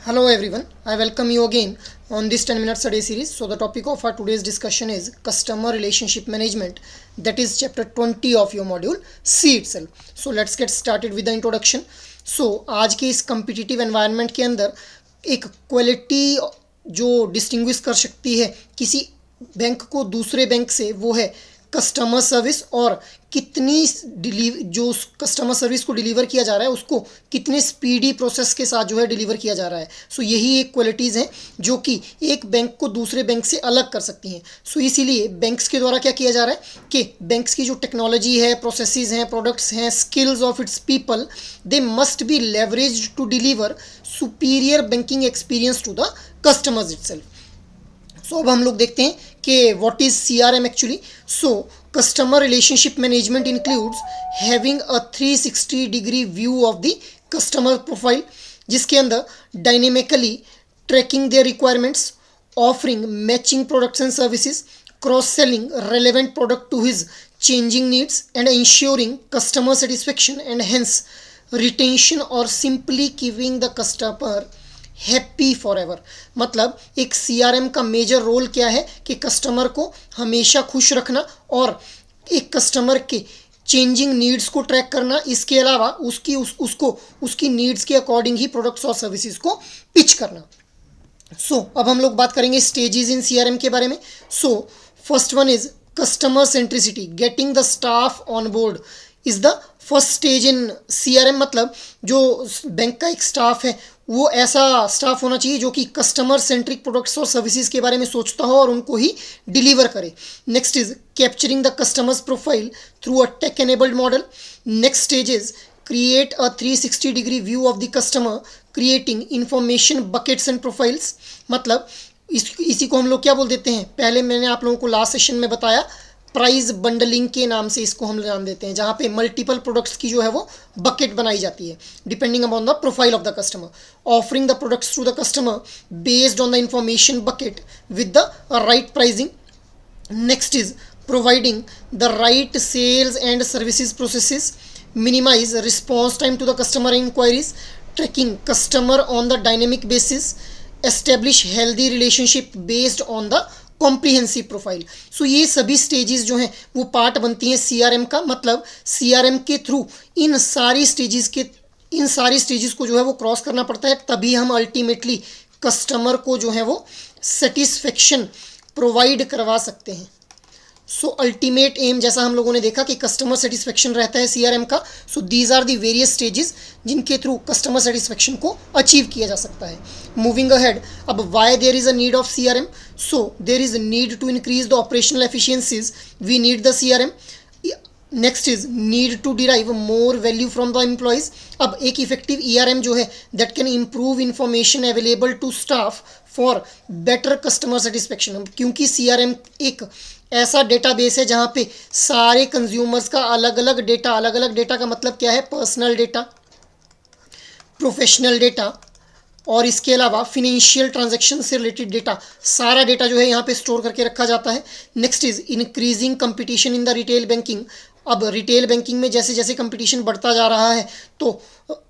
Hello everyone, I welcome you again on this 10 minutes a day series. So the topic of our today's discussion is customer relationship management, that is chapter 20 of your module C itself. So let's get started with the introduction. So आज के इस competitive environment के अंदर एक quality जो distinguish कर सकती है किसी बैंक को दूसरे बैंक से, वो है कस्टमर सर्विस, और कितनी जो कस्टमर सर्विस को डिलीवर किया जा रहा है उसको कितने स्पीडी प्रोसेस के साथ जो है डिलीवर किया जा रहा है. सो यही एक क्वालिटीज़ हैं जो कि एक बैंक को दूसरे बैंक से अलग कर सकती हैं. सो इसीलिए बैंक्स के द्वारा क्या किया जा रहा है कि बैंक्स की जो टेक्नोलॉजी है, प्रोसेसेस हैं, प्रोडक्ट्स हैं, skills of its people, they must be leveraged to deliver superior banking experience to the customers itself. So अब हम लोग देखते हैं कि what is CRM actually. So customer relationship management includes having a 360 degree view of the customer profile, जिसके अंदर dynamically tracking their requirements, offering matching products and services, cross selling relevant product to his changing needs and ensuring customer satisfaction and hence retention, और simply keeping the customer happy for ever. मतलब एक CRM का major role क्या है कि customer को हमेशा खुश रखना और एक कस्टमर के चेंजिंग नीड्स को ट्रैक करना. इसके अलावा उसकी नीड्स के अकॉर्डिंग ही प्रोडक्ट्स और सर्विसेज को पिच करना. सो अब हम लोग बात करेंगे स्टेजेस इन CRM के बारे में. So first one is customer centricity. Getting the staff on board is the first stage in CRM. मतलब जो बैंक का एक स्टाफ है वो ऐसा स्टाफ होना चाहिए जो कि कस्टमर सेंट्रिक प्रोडक्ट्स और सर्विसेज के बारे में सोचता हो और उनको ही डिलीवर करे. Next is capturing the customers profile through a tech enabled model. Next stage is create a 360 degree view of the customer, creating information buckets and profiles. मतलब इसी को हम लोग क्या बोल देते हैं, पहले मैंने आप लोगों को लास्ट सेशन में बताया, प्राइस बंडलिंग के नाम से इसको हम नाम देते हैं, जहाँ पे मल्टीपल प्रोडक्ट्स की जो है वो बकेट बनाई जाती है depending upon the profile of the customer. Offering the products to the customer based on the information bucket with the right pricing. Next is providing the right sales and services processes, minimise response time to the customer inquiries, tracking customer on the dynamic basis, establish healthy relationship based on the comprehensive profile. So ये सभी stages जो हैं वो part बनती हैं CRM का. मतलब CRM के थ्रू इन सारी स्टेजेस को जो है वो क्रॉस करना पड़ता है, तभी हम अल्टीमेटली कस्टमर को जो है वो सेटिस्फेक्शन प्रोवाइड करवा सकते हैं. सो अल्टीमेट एम जैसा हम लोगों ने देखा कि कस्टमर सेटिस्फेक्शन रहता है CRM का. So these are the various stages जिनके थ्रू कस्टमर सेटिस्फेक्शन को अचीव किया जा सकता है. मूविंग अहेड, अब why there is a need of CRM. So there is need to increase the operational efficiencies, we need the CRM. Next is need to derive more value from the employees. अब एक effective ERM जो है that can improve information available to staff for better customer satisfaction. क्योंकि CRM एक ऐसा database है जहाँ पे सारे कंज्यूमर्स का अलग अलग डेटा का मतलब क्या है, पर्सनल डेटा, प्रोफेशनल डेटा, और इसके अलावा फिनेंशियल ट्रांजैक्शन से रिलेटेड डेटा, सारा डेटा जो है यहाँ पे स्टोर करके रखा जाता है. Next is increasing competition in the retail banking. अब रिटेल बैंकिंग में जैसे जैसे कंपटीशन बढ़ता जा रहा है तो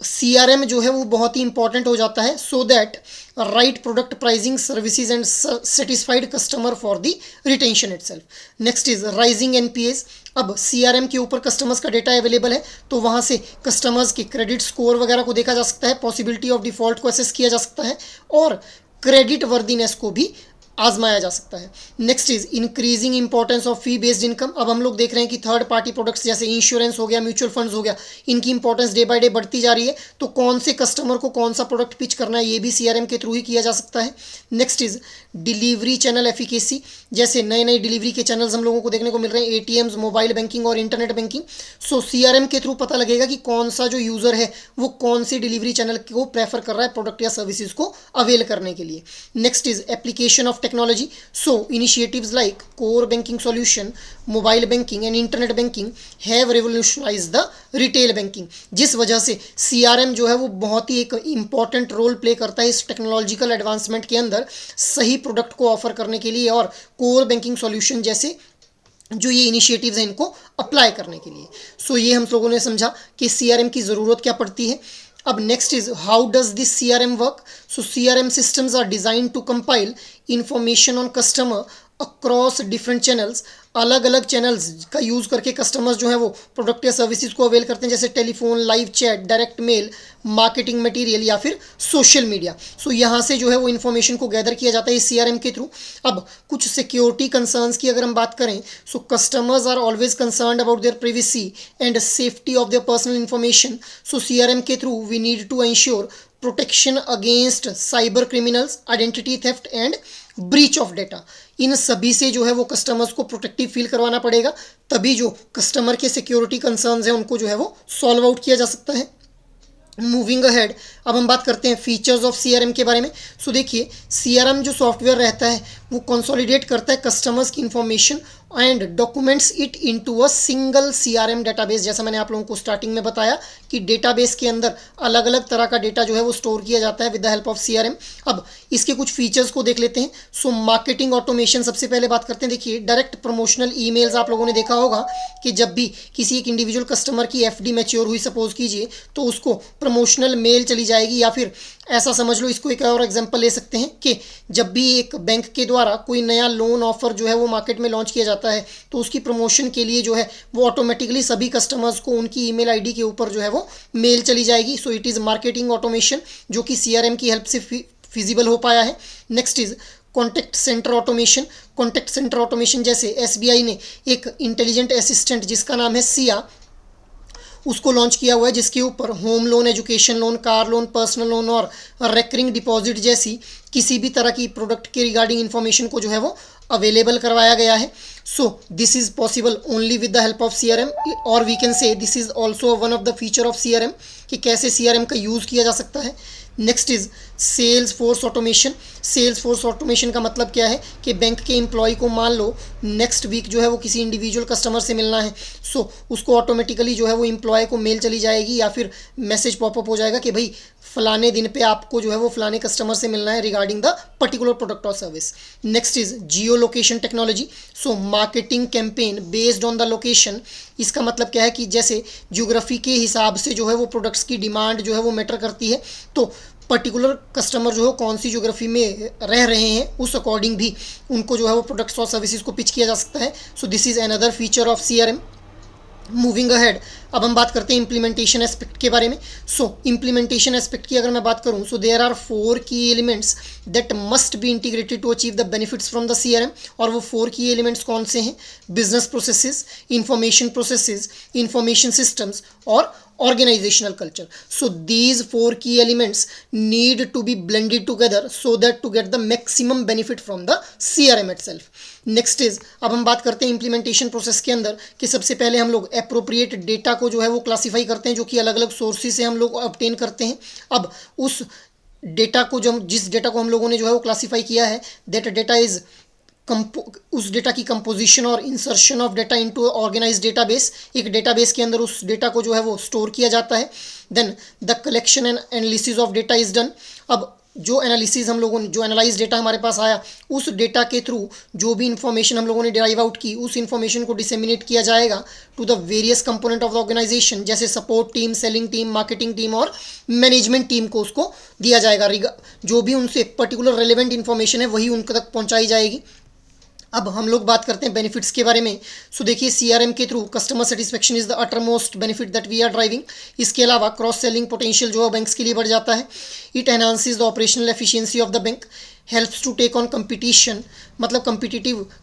CRM जो है वो बहुत ही इंपॉर्टेंट हो जाता है, so that right product pricing services and satisfied customer for the retention itself. Next is rising NPS. अब CRM के ऊपर कस्टमर्स का डेटा अवेलेबल है तो वहाँ से कस्टमर्स के क्रेडिट स्कोर वगैरह को देखा जा सकता है, पॉसिबिलिटी ऑफ डिफ़ॉल्ट को असेस किया जा सकता है और क्रेडिट वर्दीनेस को भी आजमाया जा सकता है. Next is increasing importance of fee based income. अब हम लोग देख रहे हैं कि थर्ड पार्टी प्रोडक्ट्स जैसे इंश्योरेंस हो गया, म्यूचुअल फंड्स हो गया, इनकी इंपॉर्टेंस डे बाय डे बढ़ती जा रही है. तो कौन से कस्टमर को कौन सा प्रोडक्ट पिच करना है ये भी CRM के थ्रू ही किया जा सकता है. Next is delivery channel efficacy. जैसे नए नए डिलीवरी के चैनल्स हम लोगों को देखने को मिल रहे हैं, ATMs, मोबाइल बैंकिंग और इंटरनेट बैंकिंग. सो CRM के थ्रू पता लगेगा कि कौन सा जो यूज़र है वो कौन सी डिलीवरी चैनल को प्रेफर कर रहा है प्रोडक्ट या सर्विसेज को अवेल करने के लिए. Next is application of technology. So initiatives like core banking solution, mobile banking and internet banking have revolutionized the retail banking. जिस वजह से CRM जो है वो बहुत ही एक इम्पॉर्टेंट रोल प्ले करता है इस टेक्नोलॉजिकल एडवांसमेंट के अंदर सही प्रोडक्ट को ऑफर करने के लिए और कोर बैंकिंग सॉल्यूशन जैसे जो ये इनिशिएटिव्स हैं इनको अप्लाई करने के लिए. सो ये हम लोगों ने समझा कि CRM की ज़रूरत क्या पड़ती है. अब next is how does this CRM work. So CRM systems are designed to compile information on customer across different channels. अलग अलग चैनल्स का यूज़ करके कस्टमर्स जो है वो प्रोडक्ट या सर्विसेज को अवेल करते हैं, जैसे telephone, live chat, direct mail, marketing material या फिर सोशल मीडिया. सो यहाँ से जो है वो इन्फॉर्मेशन को गैदर किया जाता है CRM के थ्रू. अब कुछ सिक्योरिटी कंसर्न्स की अगर हम बात करें, so customers are always concerned about their privacy and safety of their personal information. So CRM के through we need to ensure protection against cyber criminals, identity theft and breach of data. इन सभी से जो है वो customers को protective feel करवाना पड़ेगा, तभी जो कस्टमर के सिक्योरिटी कंसर्न्स हैं उनको जो है वो सॉल्व आउट किया जा सकता है. मूविंग अहेड, अब हम बात करते हैं फीचर्स ऑफ CRM के बारे में. सो देखिए, CRM जो सॉफ्टवेयर रहता है वो कंसोलिडेट करता है कस्टमर्स की information and documents it into a single CRM database. जैसा मैंने आप लोगों को स्टार्टिंग में बताया कि डेटाबेस के अंदर अलग अलग तरह का डेटा जो है वो स्टोर किया जाता है with the help of CRM. अब इसके कुछ फीचर्स को देख लेते हैं. सो मार्केटिंग ऑटोमेशन, सबसे पहले बात करते हैं. देखिए, डायरेक्ट प्रमोशनल ईमेल्स आप लोगों ने देखा होगा कि जब भी किसी एक इंडिविजुअल कस्टमर की FD मैच्योर हुई सपोज कीजिए, तो उसको प्रमोशनल मेल चली जाएगी. या फिर ऐसा समझ लो, इसको एक और एग्जांपल ले सकते हैं कि जब भी एक बैंक के द्वारा कोई नया लोन ऑफर जो है वो मार्केट में लॉन्च किया जाता है, तो उसकी प्रमोशन के लिए जो है वो ऑटोमेटिकली सभी कस्टमर्स को उनकी ईमेल आईडी के ऊपर जो है वो मेल चली जाएगी. So it is marketing automation जो कि CRM की हेल्प से फिजिबल हो पाया है. Next is contact centre automation. Contact centre automation जैसे SBI ने एक इंटेलिजेंट असिस्टेंट जिसका नाम है सिया, उसको लॉन्च किया हुआ है, जिसके ऊपर home loan, education loan, car loan, personal loan और रेकरिंग डिपॉजिट जैसी किसी भी तरह की प्रोडक्ट के रिगार्डिंग इन्फॉर्मेशन को जो है वो अवेलेबल करवाया गया है. So this is possible only with the help of CRM, और we can say this is also one of the feature of CRM कि कैसे CRM का यूज़ किया जा सकता है. Next is sales force automation. Sales force automation का मतलब क्या है कि बैंक के एम्प्लॉय को मान लो नेक्स्ट वीक जो है वो किसी इंडिविजुअल कस्टमर से मिलना है, सो उसको ऑटोमेटिकली जो है वो एम्प्लॉय को मेल चली जाएगी या फिर मैसेज पॉपअप हो जाएगा कि भाई फलाने दिन पे आपको जो है वो फलाने कस्टमर से मिलना है रिगार्डिंग द पर्टिकुलर प्रोडक्ट और service. Next is Jio location technology. So marketing campaign based on the location. इसका मतलब क्या है कि जैसे ज्योग्राफी के हिसाब से जो है वो प्रोडक्ट्स की डिमांड जो है वो मैटर करती है, तो पर्टिकुलर कस्टमर जो है कौन सी ज्योग्राफी में रह रहे हैं उस अकॉर्डिंग भी उनको जो है वो प्रोडक्ट्स और सर्विसेज को पिच किया जा सकता है. So this is another feature of CRM. Moving ahead, अब हम बात करते हैं इम्प्लीमेंटेशन एस्पेक्ट के बारे में. सो इम्प्लीमेंटेशन एस्पेक्ट की अगर मैं बात करूं, so there are 4 key elements that must be integrated to achieve the benefits from the CRM. और वो 4 की एलिमेंट्स कौन से हैं? Business processes, information processes, information systems और organizational culture. So these 4 key elements need to be blended together so that to get the maximum benefit from the CRM itself. Next is, अब हम बात करते हैं implementation process के अंदर कि सबसे पहले हम लोग अप्रोप्रिएट डेटा को जो है वो क्लासीफाई करते हैं, जो कि अलग अलग सोर्सेज से हम लोग ऑब्टेन करते हैं. अब उस डेटा को जिस डेटा को हम लोगों ने जो है वो क्लासीफाई किया है, दैट डेटा इज उस डेटा की कंपोजिशन और insertion of data into organised database. एक डेटाबेस के अंदर उस डेटा को जो है वो स्टोर किया जाता है. Then the collection and analysis of data is done. अब जो एनालिसिस हम लोगों ने, जो एनालाइज डेटा हमारे पास आया, उस डेटा के थ्रू जो भी इंफॉर्मेशन हम लोगों ने डिराइव आउट की, उस इंफॉर्मेशन को डिसेमिनेट किया जाएगा to the various component of the organisation, जैसे support team, selling team, marketing team और मैनेजमेंट टीम को उसको दिया जाएगा. जो भी उनसे पर्टिकुलर रेलिवेंट इंफॉर्मेशन है वही उनके तक पहुँचाई जाएगी. अब हम लोग बात करते हैं बेनिफिट्स के बारे में. सो देखिए, CRM के through customer satisfaction is the uttermost benefit that we are driving. इसके अलावा क्रॉस सेलिंग पोटेंशियल जो है बैंक्स के लिए बढ़ जाता है. It enhances the operational efficiency of the bank. Helps to take on competition, मतलब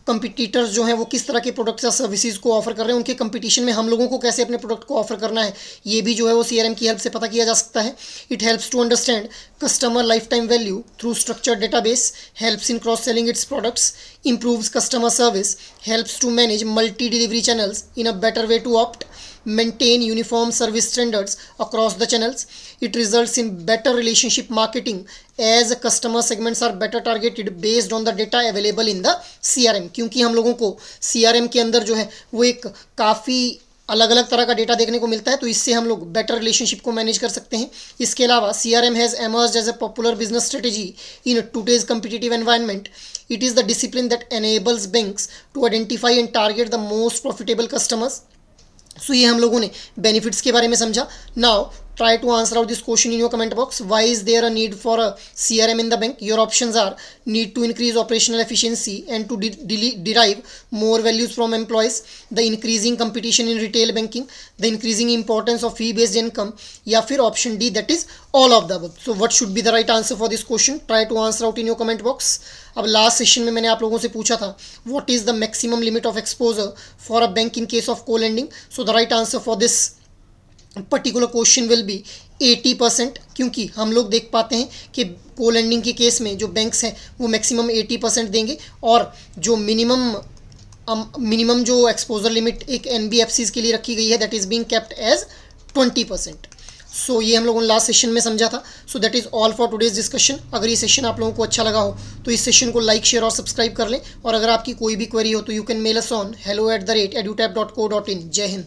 कंपिटिटर्स जो हैं वो किस तरह के प्रोडक्ट्स या सर्विसेज को ऑफर कर रहे हैं, उनके कंपटीशन में हम लोगों को कैसे अपने प्रोडक्ट को ऑफर करना है, ये भी जो है वो CRM की हेल्प से पता किया जा सकता है. It helps to understand customer lifetime value through structured database, helps in cross selling its products, improves customer service, helps to manage multi-delivery channels in a better way to maintain uniform service standards across the channels. It results in better relationship marketing as customer segments are better targeted based on the data available in the CRM. क्योंकि हम लोगों को CRM के अंदर जो है वो एक काफ़ी अलग अलग तरह का डेटा देखने को मिलता है, तो इससे हम लोग बेटर रिलेशनशिप को मैनेज कर सकते हैं. इसके अलावा CRM has emerged as a popular business strategy in today's competitive environment. It is the discipline that enables banks to identify and target the most profitable customers. सो ये हम लोगों ने बेनिफिट्स के बारे में समझा. Now Try to answer out this question in your comment box. Why is there a need for a CRM in the bank? Your options are: need to increase operational efficiency and to derive more values from employees, the increasing competition in retail banking, the increasing importance of fee based income, या फिर option D, that is all of the above. So what should be the right answer for this question? Try to answer out in your comment box. अब last session में मैंने आप लोगों से पूछा था what is the maximum limit of exposure for a bank in case of co-lending. So the right answer for this particular question will be 80%, क्योंकि हम लोग देख पाते हैं कि को लेंडिंग के केस में जो बैंक्स हैं वो मैक्सिमम 80% देंगे, और जो मिनिमम जो एक्सपोजर लिमिट एक NBFCs के लिए रखी गई है that is being kept as 20%. So ये हम लोगों ने लास्ट सेशन में समझा था. So that is all for today's discussion. अगर ये सेशन आप लोगों को अच्छा लगा हो तो इस सेशन को लाइक, शेयर और सब्सक्राइब कर लें, और अगर आपकी कोई भी क्वेरी हो तो you can mail us on hello@edutap.co.in. जय हिंद.